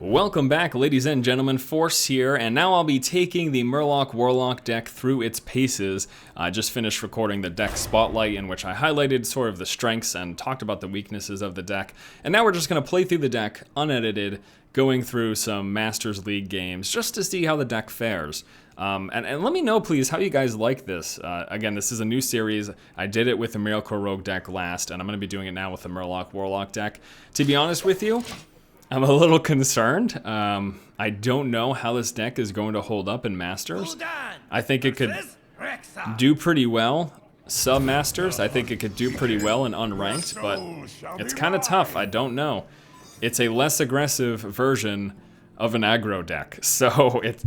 Welcome back, ladies and gentlemen. Force here, and now I'll be taking the Murloc Warloc deck through its paces. I just finished recording the deck spotlight, in which I highlighted sort of the strengths and talked about the weaknesses of the deck. And now we're just going to play through the deck unedited, going through some Masters League games just to see how the deck fares. And let me know, please, how you guys like this. Again, this is a new series. I did it with the Miracle Rogue deck last, and I'm going to be doing it now with the Murloc Warloc deck. To be honest with you, I'm a little concerned. I don't know how this deck is going to hold up in Masters. I think it could do pretty well. Sub-Masters, I think it could do pretty well in unranked, but it's kind of tough. I don't know. It's a less aggressive version of an aggro deck, so it's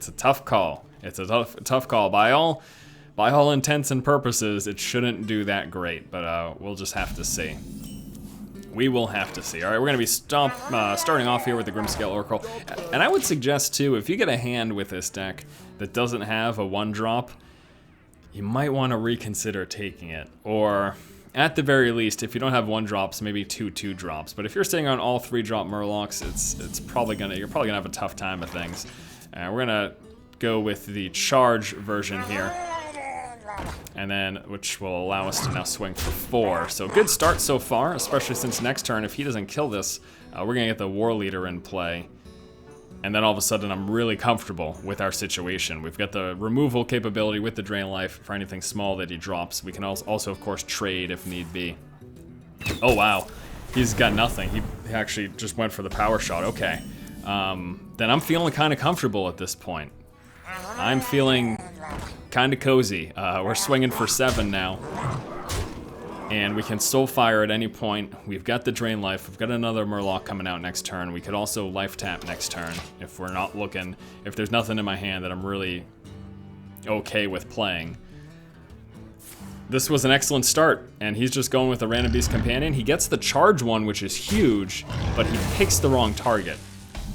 a tough call. It's a tough call. By all intents and purposes, it shouldn't do that great, but we'll just have to see. We will have to see. All right, we're going to be starting off here with the Grimscale Oracle. And I would suggest, too, if you get a hand with this deck that doesn't have a 1-drop, you might want to reconsider taking it. Or, at the very least, if you don't have 1-drops, maybe 2 2-drops. But if you're sitting on all 3-drop Murlocs, you're probably going to have a tough time of things. We're going to go with the charge version here. And then, which will allow us to now swing for 4. So good start so far, especially since next turn, if he doesn't kill this, we're gonna get the War Leader in play. And then all of a sudden, I'm really comfortable with our situation. We've got the removal capability with the Drain Life for anything small that he drops. We can also, of course, trade if need be. Oh, wow. He's got nothing. He actually just went for the power shot. Okay. Then I'm feeling kind of comfortable at this point. I'm feeling kind of cozy. We're swinging for 7 now. And we can Soul Fire at any point. We've got the Drain Life. We've got another Murloc coming out next turn. We could also Life Tap next turn if we're not looking. If there's nothing in my hand that I'm really okay with playing. This was an excellent start, and he's just going with a Random Beast Companion. He gets the charge one, which is huge, but he picks the wrong target.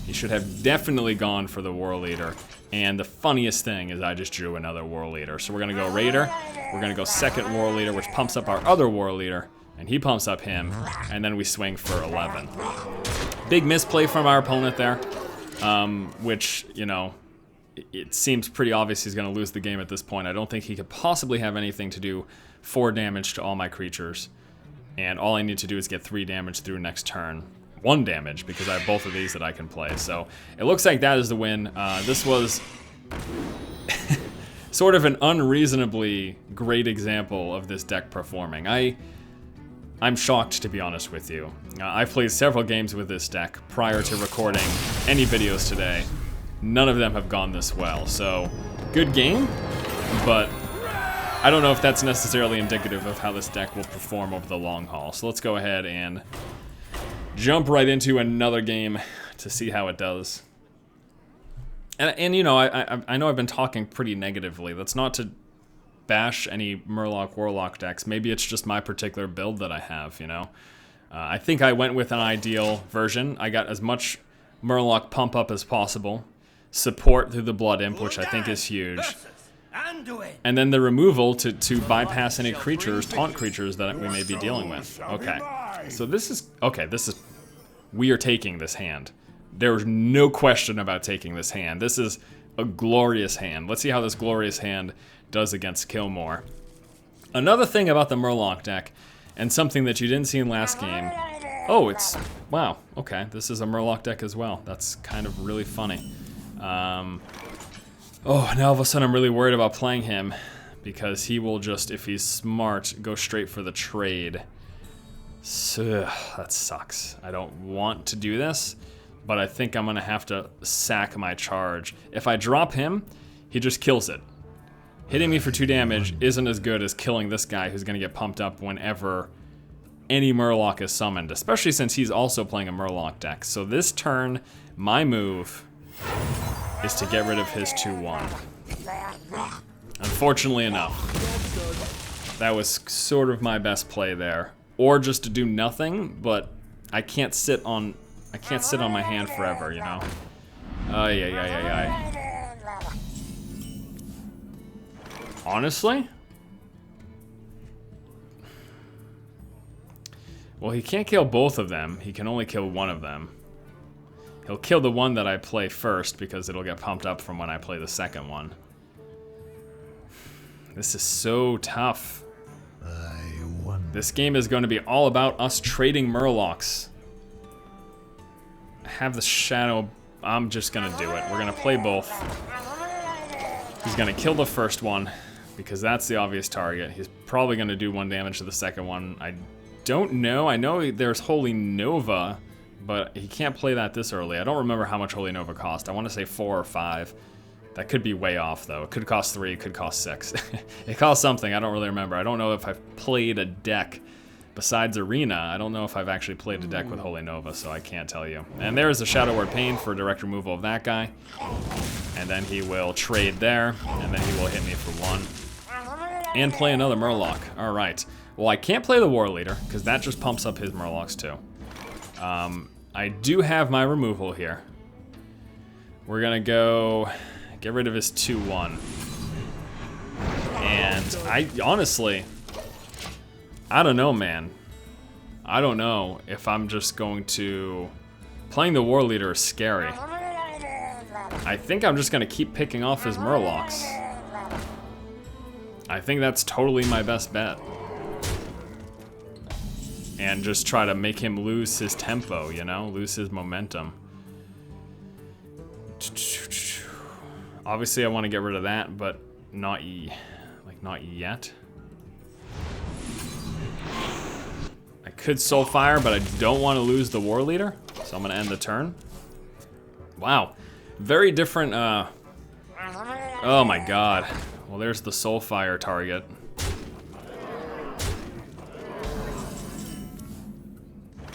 He should have definitely gone for the War Leader. And the funniest thing is I just drew another War Leader. So we're going to go Raider, we're going to go second War Leader, which pumps up our other War Leader, and he pumps up him, and then we swing for 11. Big misplay from our opponent there, which, you know, it seems pretty obvious he's going to lose the game at this point. I don't think he could possibly have anything to do 4 damage to all my creatures, and all I need to do is get 3 damage through next turn. 1 damage, because I have both of these that I can play. So it looks like that is the win. This was sort of an unreasonably great example of this deck performing. I'm shocked, to be honest with you. I've played several games with this deck prior to recording any videos today. None of them have gone this well. So good game, but I don't know if that's necessarily indicative of how this deck will perform over the long haul. So let's go ahead and jump right into another game to see how it does. And you know, I know I've been talking pretty negatively. That's not to bash any Murloc Warloc decks. Maybe it's just my particular build that I have, you know. I think I went with an ideal version. I got as much Murloc pump up as possible. Support through the Blood Imp, which I think is huge. And then the removal to bypass any creatures, taunt creatures that we may be dealing with. Okay. So we are taking this hand. There's no question about taking this hand. This is a glorious hand. Let's see how this glorious hand does against Killmore. Another thing about the Murloc deck, and something that you didn't see in last game. Oh, wow, okay, this is a Murloc deck as well. That's kind of really funny. Oh, now all of a sudden I'm really worried about playing him, because he will just, if he's smart, go straight for the trade. So, that sucks. I don't want to do this, but I think I'm gonna have to sack my charge. If I drop him, he just kills it. Hitting me for 2 damage isn't as good as killing this guy who's gonna get pumped up whenever any Murloc is summoned, especially since he's also playing a Murloc deck. So this turn, my move is to get rid of his 2/1. Unfortunately enough, that was sort of my best play there. Or just to do nothing, but I can't sit on my hand forever, you know. Honestly? Well, he can't kill both of them. He can only kill one of them. He'll kill the one that I play first because it'll get pumped up from when I play the second one. This is so tough. This game is going to be all about us trading Murlocs. Have the Shadow. I'm just going to do it. We're going to play both. He's going to kill the first one because that's the obvious target. He's probably going to do 1 damage to the second one. I don't know. I know there's Holy Nova, but he can't play that this early. I don't remember how much Holy Nova cost. I want to say 4 or 5. That could be way off, though. It could cost 3, it could cost 6. It cost something, I don't really remember. I don't know if I've played a deck besides Arena. I don't know if I've actually played a deck with Holy Nova, so I can't tell you. And there's the Shadow Word Pain for direct removal of that guy. And then he will trade there, and then he will hit me for 1. And play another Murloc. All right. Well, I can't play the War Leader, because that just pumps up his Murlocs, too. I do have my removal here. We're gonna go get rid of his 2/1. And I honestly, I don't know, man. I don't know if I'm just going to... Playing the War Leader is scary. I think I'm just gonna keep picking off his Murlocs. I think that's totally my best bet. And just try to make him lose his tempo, you know? Lose his momentum. Obviously I want to get rid of that, but not yet. I could Soulfire, but I don't want to lose the War Leader, so I'm going to end the turn. Wow. Very different, oh my god. Well, there's the Soulfire target.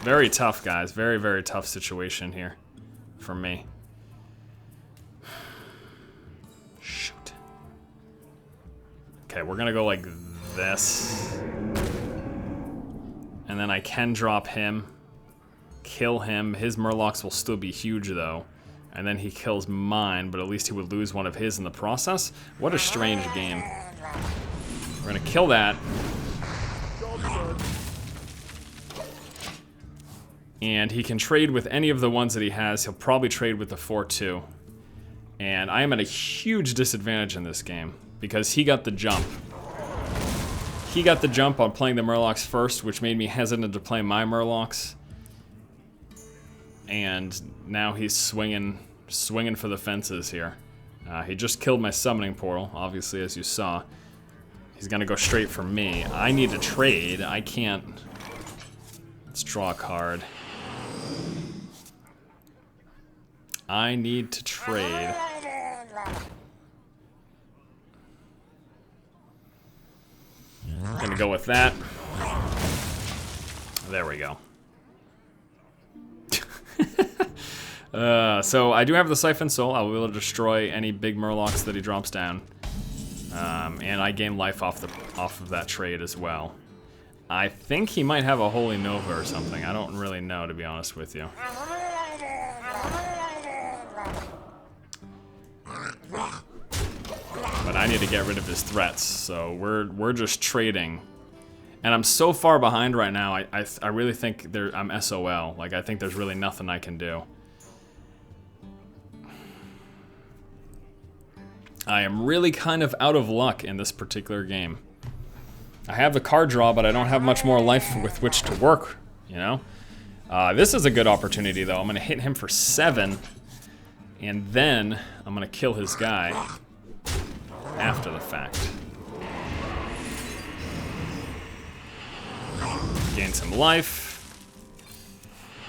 Very tough, guys. Very, very tough situation here for me. Shoot. Okay, we're gonna go like this. And then I can drop him, kill him. His Murlocs will still be huge though. And then he kills mine, but at least he would lose one of his in the process. What a strange game. We're gonna kill that. And he can trade with any of the ones that he has. He'll probably trade with the 4/2. And I am at a huge disadvantage in this game because he got the jump. He got the jump on playing the Murlocs first, which made me hesitant to play my Murlocs. And now he's swinging for the fences here. He just killed my summoning portal, obviously, as you saw. He's gonna go straight for me. I need to trade. I can't. Let's draw a card. I need to trade. I'm gonna go with that. There we go. So I do have the Siphon Soul. I will be able to destroy any big Murlocs that he drops down. And I gain life off of that trade as well. I think he might have a Holy Nova or something. I don't really know, to be honest with you. But I need to get rid of his threats, so we're just trading. And I'm so far behind right now, I really think I'm SOL. Like, I think there's really nothing I can do. I am really kind of out of luck in this particular game. I have the card draw, but I don't have much more life with which to work, you know? This is a good opportunity, though. I'm gonna hit him for 7, and then I'm gonna kill his guy after the fact. Gain some life.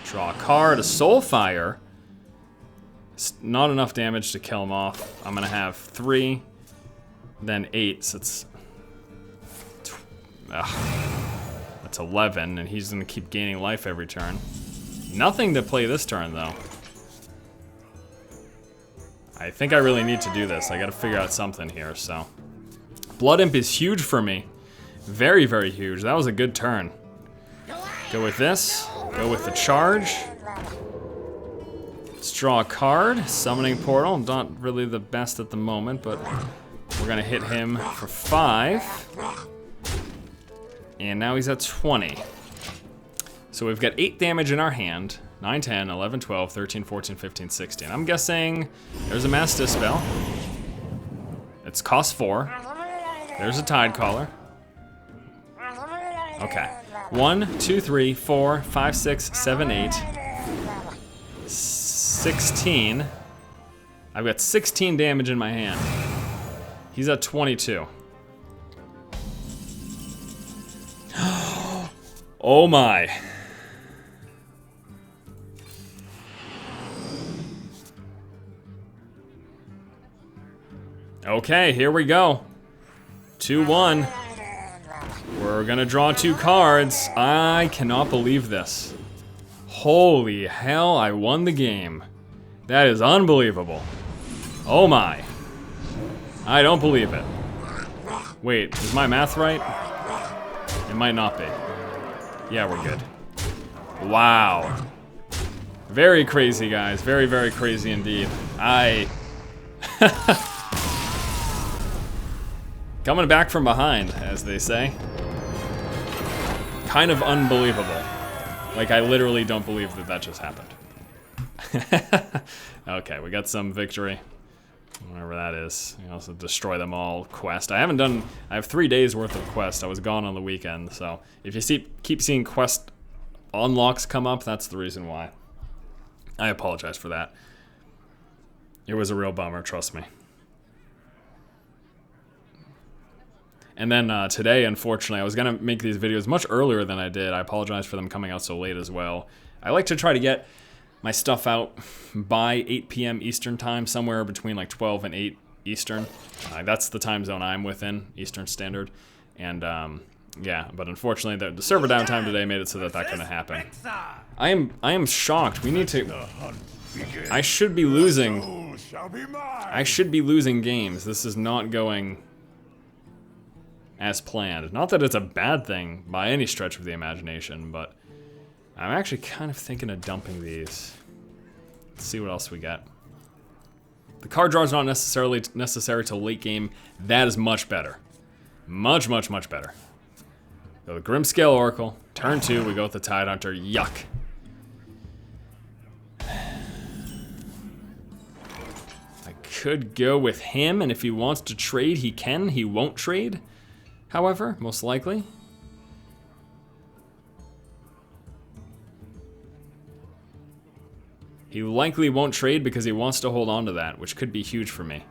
Draw a card, a Soulfire. It's not enough damage to kill him off. I'm gonna have 3, then 8, so it's... that's 11, and he's gonna keep gaining life every turn. Nothing to play this turn, though. I think I really need to do this. I gotta figure out something here, so. Blood Imp is huge for me. Very, very huge. That was a good turn. Go with this. Go with the charge. Let's draw a card. Summoning Portal. Not really the best at the moment, but we're gonna hit him for 5. And now he's at 20. So we've got 8 damage in our hand, 9, 10, 11, 12, 13, 14, 15, 16. I'm guessing there's a Mass Dispel. It's cost 4. There's a Tide Caller. Okay. 1, 2, 3, 4, 5, 6, 7, 8. 16. I've got 16 damage in my hand. He's at 22. Oh my. Okay, here we go. 2-1. We're gonna draw 2 cards. I cannot believe this. Holy hell, I won the game. That is unbelievable. Oh my. I don't believe it. Wait, is my math right? It might not be. Yeah, we're good. Wow. Very crazy, guys. Very, very crazy indeed. Coming back from behind, as they say. Kind of unbelievable. Like, I literally don't believe that that just happened. Okay, we got some victory. Whatever that is. You also destroy them all quest. I have 3 days worth of quest. I was gone on the weekend, so if you keep seeing quest unlocks come up, that's the reason why. I apologize for that. It was a real bummer, trust me. And then today, unfortunately, I was gonna make these videos much earlier than I did. I apologize for them coming out so late as well. I like to try to get my stuff out by 8 p.m. Eastern time, somewhere between like 12 and 8 Eastern. That's the time zone I'm within, Eastern Standard. And yeah, but unfortunately the server downtime today made it so that couldn't happen. I am shocked. We need to... I should be losing... I should be losing games. This is not going as planned. Not that it's a bad thing by any stretch of the imagination, but I'm actually kind of thinking of dumping these. Let's see what else we got. The card draw is not necessarily necessary to late game. That is much better. Much, much, much better. Go with Grimscale Oracle. Turn 2, we go with the Tide Hunter. Yuck. I could go with him, and if he wants to trade, he can. He won't trade, however, most likely. He likely won't trade because he wants to hold on to that, which could be huge for me.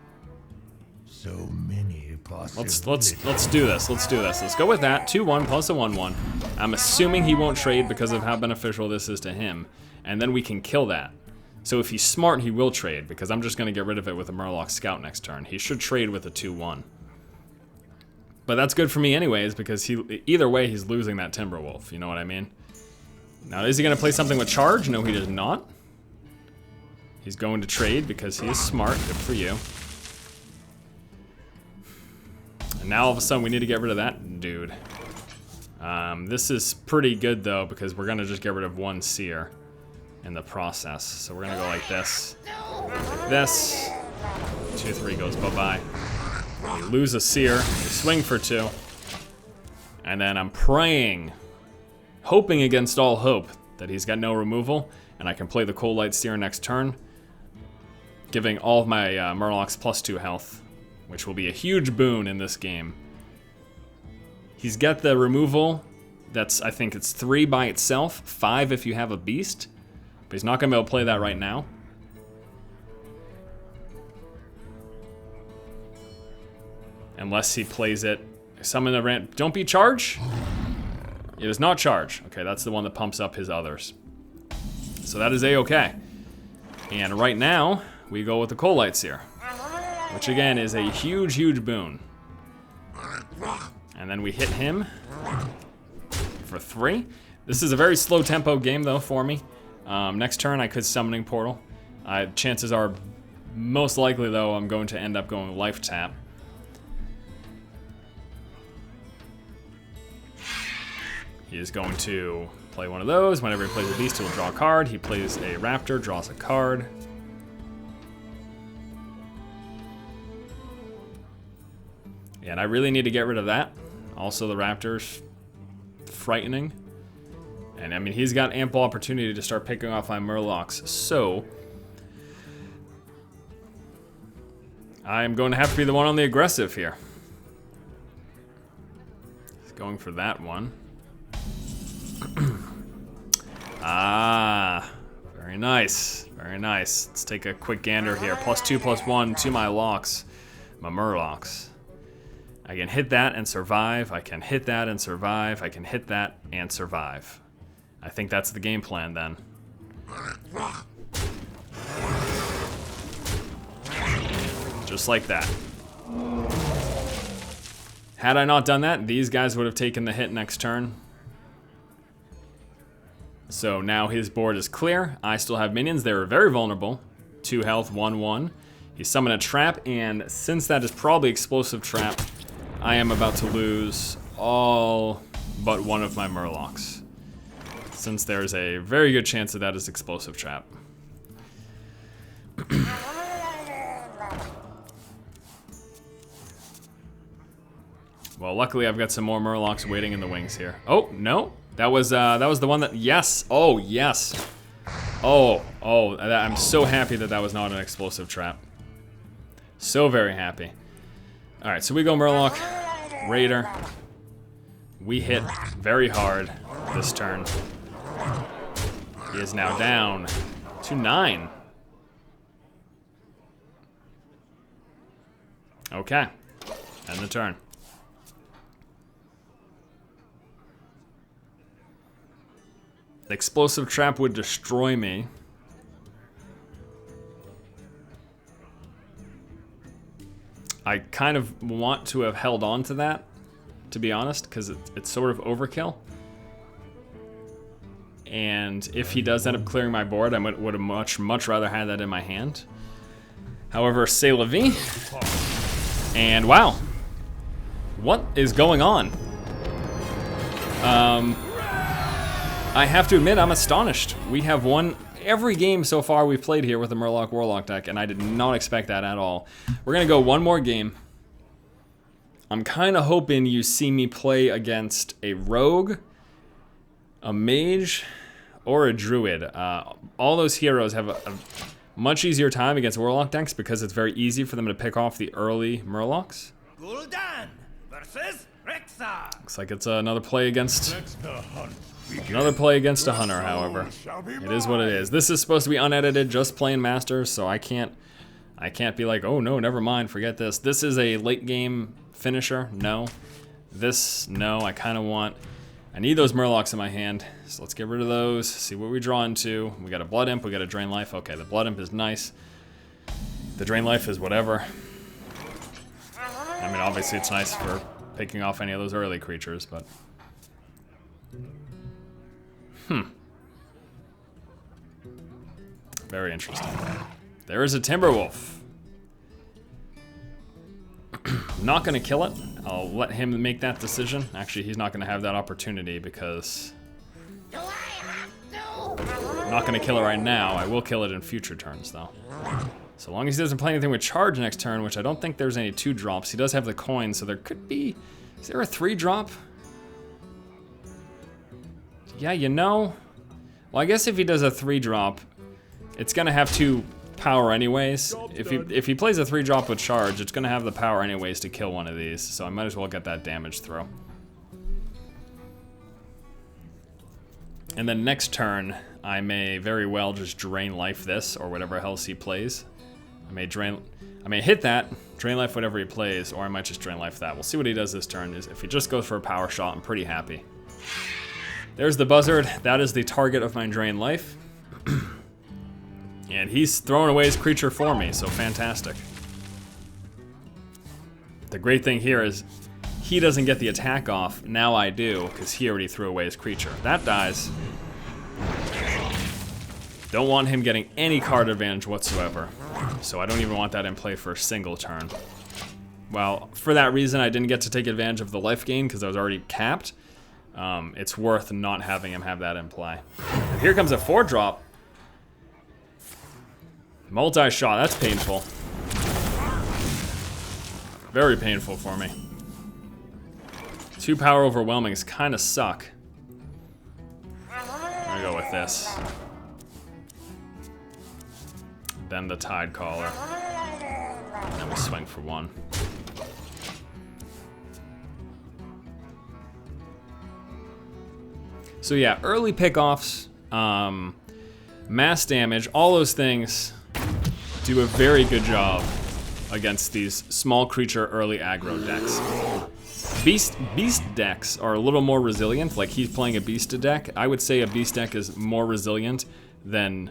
So many possibilities. Let's do this. Let's do this. Let's go with that. 2-1 plus a 1-1. I'm assuming he won't trade because of how beneficial this is to him, and then we can kill that. So if he's smart, he will trade because I'm just going to get rid of it with a Murloc Scout next turn. He should trade with a 2-1. But that's good for me anyways because either way he's losing that Timberwolf. You know what I mean? Now is he going to play something with charge? No, he does not. He's going to trade because he is smart. Good for you. And now all of a sudden we need to get rid of that dude. This is pretty good though because we're going to just get rid of 1 seer in the process. So we're going to go like this. Like this. 2-3 goes bye-bye. We lose a seer. We swing for 2. And then I'm praying, hoping against all hope that he's got no removal and I can play the Cold Light Seer next turn, giving all of my Murlocs +2 health, which will be a huge boon in this game. He's got the removal that's, I think it's 3 by itself, 5 if you have a beast, but he's not going to be able to play that right now. Unless he plays it, summon the ramp. Don't be charge? It is not charge. Okay, that's the one that pumps up his others. So that is A-okay. And right now, we go with the Cold Light Seer, which again is a huge, huge boon. And then we hit him for 3. This is a very slow tempo game though for me. Next turn I could Summoning Portal. Chances are, most likely though, I'm going to end up going Life Tap. He is going to play one of those. Whenever he plays a beast, he'll draw a card. He plays a raptor, draws a card. Yeah, and I really need to get rid of that. Also, the raptor's frightening. And I mean, he's got ample opportunity to start picking off my Murlocs, so I'm going to have to be the one on the aggressive here. He's going for that one. Ah, very nice, very nice. Let's take a quick gander here. +2/+1 to my locks, my Murlocs. I can hit that and survive. I can hit that and survive. I can hit that and survive. I think that's the game plan then. Just like that. Had I not done that, these guys would have taken the hit next turn. So now his board is clear. I still have minions. They were very vulnerable. 2 health, 1/1. He summoned a trap, and since that is probably explosive trap, I am about to lose all but one of my Murlocs, since there's a very good chance that that is explosive trap. Well, luckily I've got some more Murlocs waiting in the wings here. Oh, no. That was the one that, yes. Oh, yes. Oh, I'm so happy that that was not an explosive trap. So very happy. All right, so we go Murloc, Raider. We hit very hard this turn. He is now down to 9. Okay, end the turn. The explosive trap would destroy me. I kind of want to have held on to that, to be honest, because it's sort of overkill. And if he does end up clearing my board, I would have much rather had that in my hand. However, c'est la vie. And wow, what is going on? I have to admit, I'm astonished. We have won every game so far we've played here with the Murloc Warloc deck, and I did not expect that at all. We're gonna go one more game. I'm kind of hoping you see me play against a rogue, a mage, or a druid. All those heroes have a much easier time against Warlock decks because it's very easy for them to pick off the early Murlocs. Gul'dan versus Rexxar. Looks like it's another play against a hunter, however. It is what it is. This is supposed to be unedited, just plain masters, so I can't be like, oh no, never mind, forget this. This is a late game finisher, no. This, no, I need those Murlocs in my hand, so let's get rid of those, see what we draw into. We got a Blood Imp, we got a Drain Life. Okay, the Blood Imp is nice. The Drain Life is whatever. I mean, obviously it's nice for picking off any of those early creatures, but... Very interesting. There is a Timberwolf. Not gonna kill it. I'll let him make that decision. Actually, he's not gonna have that opportunity because I'm not gonna kill it right now. I will kill it in future turns though. So long as he doesn't play anything with charge next turn, which I don't think there's any 2-drops. He does have the coin, so there could be... Is there a 3-drop? Yeah, you know. Well, I guess if he does a 3-drop, it's gonna have 2 power anyways. If he plays a 3-drop with charge, it's gonna have the power anyways to kill one of these. So I might as well get that damage throw. And then next turn, I may very well just Drain Life this or whatever else he plays. I may hit that, Drain Life whatever he plays, or I might just Drain Life that. We'll see what he does this turn. If he just goes for a power shot, I'm pretty happy. There's the buzzard. That is the target of my Drain Life. And he's throwing away his creature for me, so fantastic. The great thing here is he doesn't get the attack off. Now I do, because he already threw away his creature. That dies. Don't want him getting any card advantage whatsoever. So I don't even want that in play for a single turn. Well, for that reason, I didn't get to take advantage of the life gain because I was already capped. It's worth not having him have that in play. And here comes a 4-drop. Multi-shot, that's painful. Very painful for me. 2 power overwhelmings kind of suck. with this. Then the Tide Caller. And then we swing for 1. So yeah, early pickoffs, mass damage, all those things do a very good job against these small creature early aggro decks. Beast decks are a little more resilient, like he's playing a beast deck. I would say a beast deck is more resilient than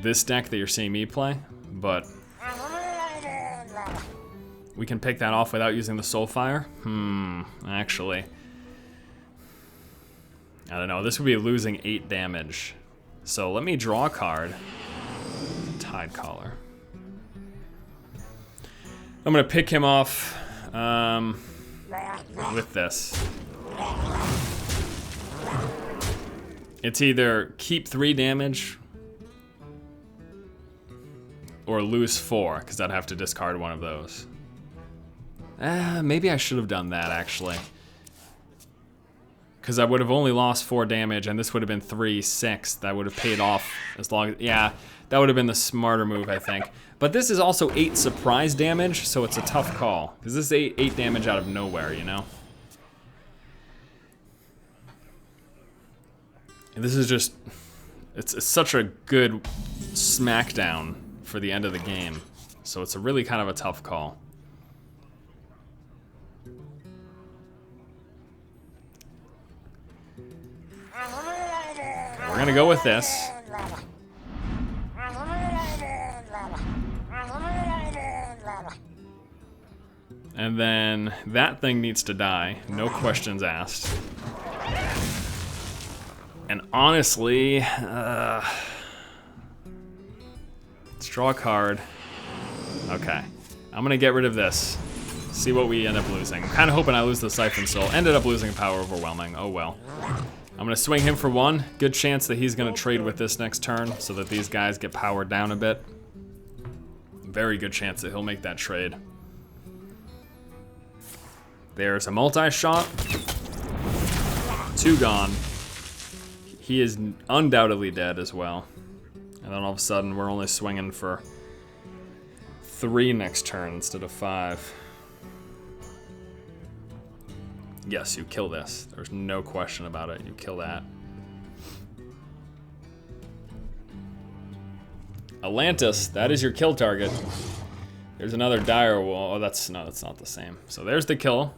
this deck that you're seeing me play, but we can pick that off without using the Soulfire? Actually. I don't know, this would be losing 8 damage. So let me draw a card. Tide Caller. I'm gonna pick him off with this. It's either keep 3 damage or lose 4, because I'd have to discard one of those. Maybe I should have done that, actually. Because I would have only lost 4 damage, and this would have been 3, 6. That would have paid off as long as... Yeah, that would have been the smarter move, I think. But this is also 8 surprise damage, so it's a tough call. Because this is 8 damage out of nowhere, you know? And this is just... It's such a good smackdown for the end of the game. So it's a really kind of a tough call. We're gonna go with this. And then that thing needs to die, no questions asked. And honestly, let's draw a card. Okay, I'm gonna get rid of this. See what we end up losing. I'm kinda hoping I lose the Siphon Soul. Ended up losing Power Overwhelming, oh well. I'm gonna swing him for 1. Good chance that he's gonna trade with this next turn so that these guys get powered down a bit. Very good chance that he'll make that trade. There's a multi-shot. 2 gone. He is undoubtedly dead as well. And then all of a sudden we're only swinging for 3 next turn instead of 5. Yes, you kill this. There's no question about it. You kill that. Atlantis, that is your kill target. There's another dire wall. Oh, that's not the same. So there's the kill.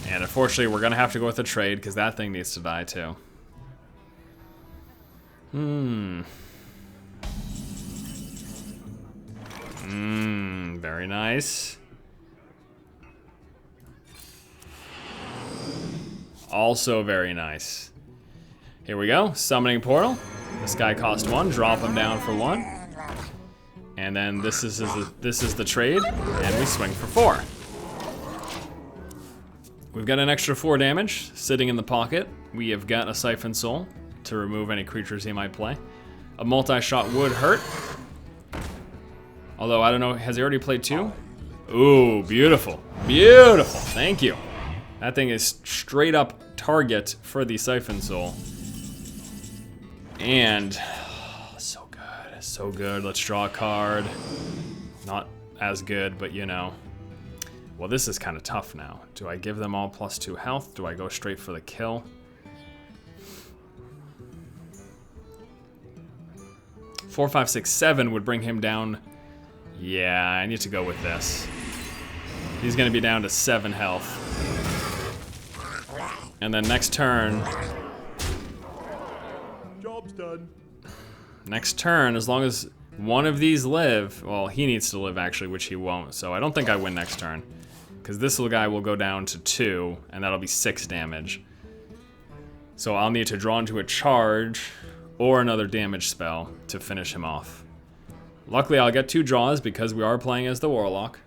And unfortunately, we're gonna have to go with a trade because that thing needs to die too. Very nice. Also very nice. Here we go, Summoning Portal. This guy cost 1, drop him down for 1. And then this is the trade, and we swing for 4. We've got an extra 4 damage sitting in the pocket. We have got a Siphon Soul to remove any creatures he might play. A multi-shot would hurt. Although, I don't know, has he already played 2? Ooh, beautiful. Beautiful, thank you. That thing is straight up target for the Siphon Soul. And, so good, so good. Let's draw a card. Not as good, but you know. Well, this is kind of tough now. Do I give them all +2 health? Do I go straight for the kill? Four, 5, 6, 7 would bring him down. Yeah, I need to go with this. He's gonna be down to 7 health. And then next turn, Job's done. next turn, as long as one of these live, well, he needs to live actually, which he won't, so I don't think I win next turn. Because this little guy will go down to 2, and that'll be 6 damage. So I'll need to draw into a charge or another damage spell to finish him off. Luckily, I'll get 2 draws because we are playing as the Warlock.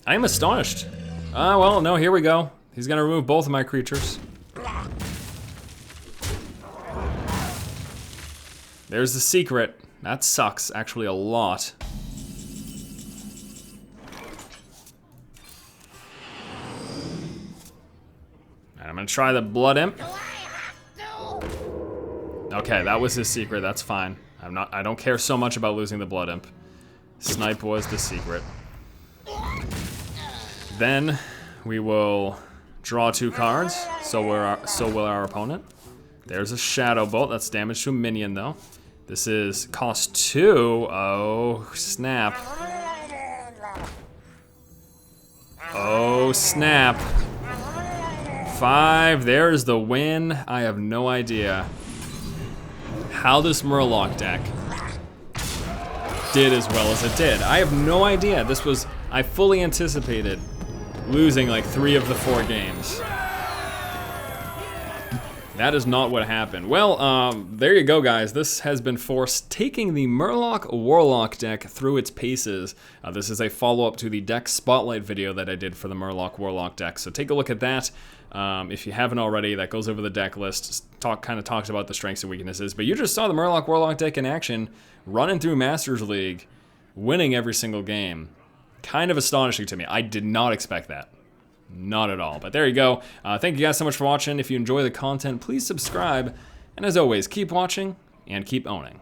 I am astonished. Well, no, here we go. He's gonna remove both of my creatures. There's the secret. That sucks, actually, a lot. And I'm gonna try the Blood Imp. Okay, that was his secret. That's fine. I don't care so much about losing the Blood Imp. Snipe was the secret. Then we will draw 2 cards. So will our opponent. There's a Shadow Bolt. That's damage to a minion, though. This is cost 2. Oh, snap. Oh, snap. 5. There's the win. I have no idea how this Murloc deck did as well as it did. I have no idea. I fully anticipated losing like 3 of the 4 games. That is not what happened. Well, there you go, guys. This has been Force taking the Murloc Warloc deck through its paces. This is a follow-up to the deck spotlight video that I did for the Murloc Warloc deck. So take a look at that if you haven't already. That goes over the deck list, kind of talks about the strengths and weaknesses. But you just saw the Murloc Warloc deck in action, running through Masters League, winning every single game. Kind of astonishing to me. I did not expect that. Not at all. But there you go. Thank you guys so much for watching. If you enjoy the content, please subscribe. And as always, keep watching and keep owning.